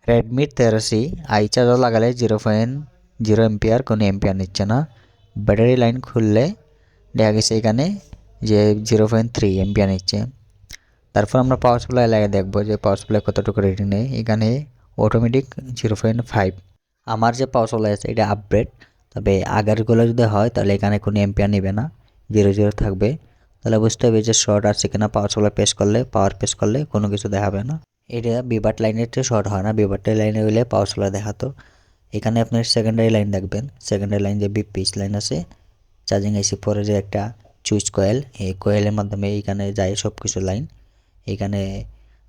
Redmi 13C I charger লাগালে 0.0 ampere, কোনো ampere নিচ্ছে না। ব্যাটারি লাইন খুললে দেখা গেছে এখানে যে 0.3 এম্পিয়ার নিচ্ছে। তারপর আমরা পাওয়ার সাপ্লাই লাগিয়ে দেখবো যে পাওয়ার সাপ্লাই কতটুকু রিডিং নেয়। এখানে অটোমেটিক 0.5। আমার যে পাওয়ার সাপ্লাই আছে এটা আপগ্রেড, তবে আগেরগুলো যদি হয় তাহলে এখানে কোনো এম্পিয়ার নেবে না, 0 থাকবে। তাহলে বুঝতে হবে যে শর্ট আছে কিনা। পাওয়ার সাপ্লাই পেশ করলে কোনো কিছু দেখাবে না। এটা বিভাট লাইনের শর্ট হয় না, বিভাট লাইনে হইলে পাওয়ার সাপ্লাই দেখাতো। এখানে আপনার সেকেন্ডারি লাইন দেখবেন, সেকেন্ডারি লাইন যে পিস লাইন আছে, চার্জিং আইসি পরে যে একটা সুইচ কয়েল, এই কয়েলের মাধ্যমে এইখানে যায় সব কিছু লাইন। এইখানে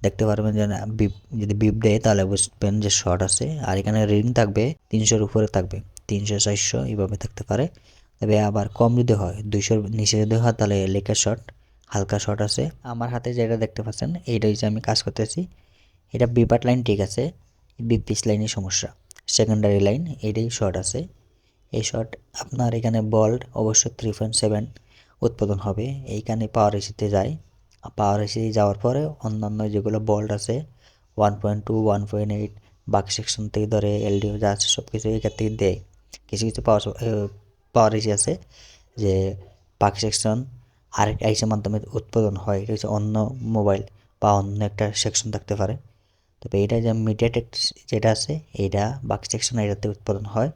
দেখতে পারবেন যে বিপ, যদি বিপ দেয় তাহলে বুঝবেন যে শর্ট আছে। আর এখানে রিডিং থাকবে 300-র উপরে থাকবে, 300-400 এইভাবে থাকতে পারে। তবে আবার কম যদি হয়, 200-র নিচে যদি হয় তাহলে লেকের শর্ট, হালকা শর্ট আছে। আমার হাতে যেটা দেখতে পাচ্ছেন এইটা হচ্ছে আমি কাজ করতেছি, এটা বিপাট লাইন ঠিক আছে, বিপিস লাইনের সমস্যা। সেকেন্ডারি লাইন এটাই শর্ট আছে। এই শর্ট আপনার এখানে ভোল্ট অবশ্য 3.7 উৎপাদন হবে। এইখানে পাওয়ার এসিতে যায়, পাওয়ার এসি যাওয়ার পরে অন্যান্য যেগুলো ভোল্ট আছে 1.2, 1.8 বাকি সেকশন থেকে ধরে এলডিও যা আছে সব কিছু এখান থেকে দেয়। কিছু কিছু পাওয়ার এসি আছে যে বাকি সেকশন আরেক আইসির মাধ্যমে উৎপাদন হয়, এটা হচ্ছে অন্য মোবাইল বা অন্য একটা সেকশন থাকতে পারে। তবে এটা যে মিডিয়াটেক যেটা আছে এইটা বাকি সেকশন এটাতে উৎপাদন হয়।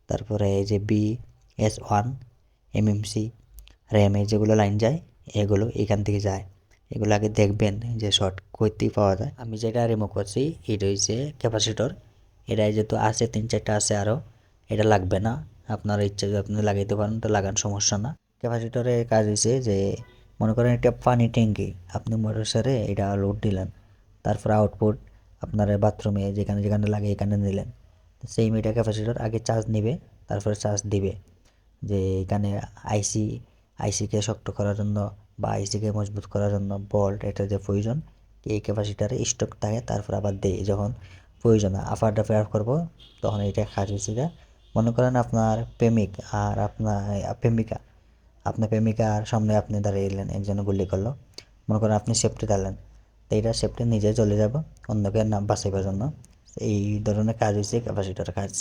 তারপরে এই যে BS1 এমএমসি র্যামে যেগুলো লাইন যায় এগুলো এখান থেকে যায়। এগুলো আগে দেখবেন যে শর্ট কইতেই পাওয়া যায়। আমি যেটা রিমুভ করছি এটা হচ্ছে ক্যাপাসিটর, এটা যেহেতু আছে 3-4টা আছে আরও, এটা লাগবে না। আপনার ইচ্ছা যদি আপনি লাগাইতে পারেন তো লাগান, সমস্যা না। ক্যাপাসিটরের কাজ হচ্ছে যে মনে করেন একটা পানি ট্যাঙ্কি, আপনি মোটর সারে এটা লোড দিলেন, তারপর আউটপুট আপনার বাথরুমে যেখানে যেখানে লাগে এখানে নিলেন। সেই মিটার ক্যাপাসিটর আগে চার্জ নেবে, তারপরে চার্জ দিবে। যে এখানে আইসি আইসিকে শক্ত করার জন্য বা আইসিকে মজবুত করার জন্য ভোল্ট এটা যে প্রয়োজন, এই ক্যাপাসিটারে স্টক থাকে, তারপর আবার দেয় যখন প্রয়োজন আফার ডাফার করবো তখন এটা কাজ হচ্ছে যা। মনে করেন আপনার প্রেমিক আর আপনার প্রেমিকার সামনে আপনি দাঁড়িয়ে এলেন, একজনে গুলি করলো, মনে করেন আপনি সেফটি দিলেন, তো এইটা সেফটি নিজে চলে যাব অন্যকে না বাঁচাইবার জন্য। এই ধরনের কাজ হচ্ছে ক্যাপাসিটর কাজ।